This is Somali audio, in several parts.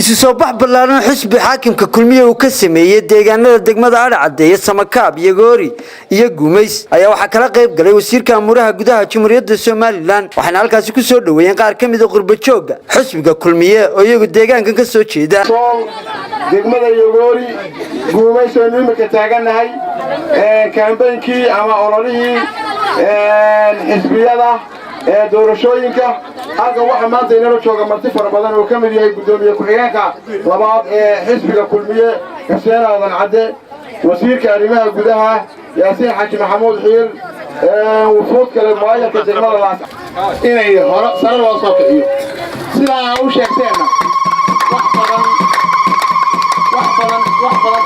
isu soo bax ballaaran xisbi xaakimka kulmiye uu ka sameeyay deegaanada degmada adhicadeeye samakaab yagoori iyo guumays ayaa waxa kala qayb galay wasiirka amuraha gudaha Jamhuuriyadda Soomaaliland waxaana halkaas ku soo dhaweeyeen qaar kamid ah qurba jooga xisbiga kulmiye oo iyagu deegaankan ka soo jeeda sool degmada yagoori guumays oo nimka taaganahay campaign-kii ama ololihii xisbiyada doorashooyinka halka waxa maanta inoo jooga marti fara badan oo kamid yahay gudoomiye ku-xigeenka labaad ee xisbiga kulmiye Xuseen Aadan Cadde wasiirka arrimaha gudaha Yaasiin Xaaji Maxamuud Xiir wufuud kale maayarka degmada laas inay hore sare loo soo kiciyo sidaa u sheegteena wax badan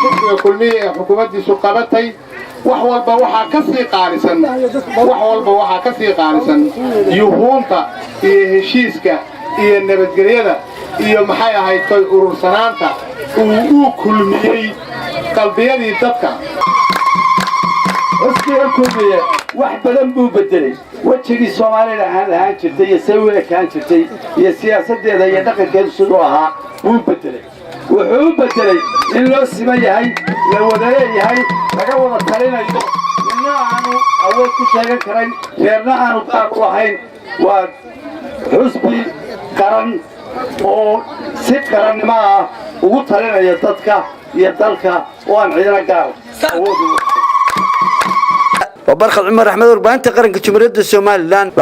xisbiga kulmiye xukuumaddiisu qabatay wax walba waxa ka sii qaalisan yuhuunta iyo heshiiska iyo nabadgelyada iyo maxay ahayd toy urursanaanta uu kulmiyay qalbiyadii dadka xisbiga kulmiye wax badan buu bedelay wajigii Soomaalida ahaan jirtay iyo sawirkaan jirtay iyo siyaasadeeda iyo dhaqankeedu sidoo ahaa buu bedelay wuxuu bedelay in loo siman yahay la wada leeyahay laga wada talinayo inna aanu awood ku sheegan karay reerna aanu qaab u ahayn waa xisbi qaran oo si qarannimo ah ugu talinaya dadka iyo dalka oo aan ciidana gaar وبرخ عمر أحمد وربانت قرن كجمهورية الصوماليلاند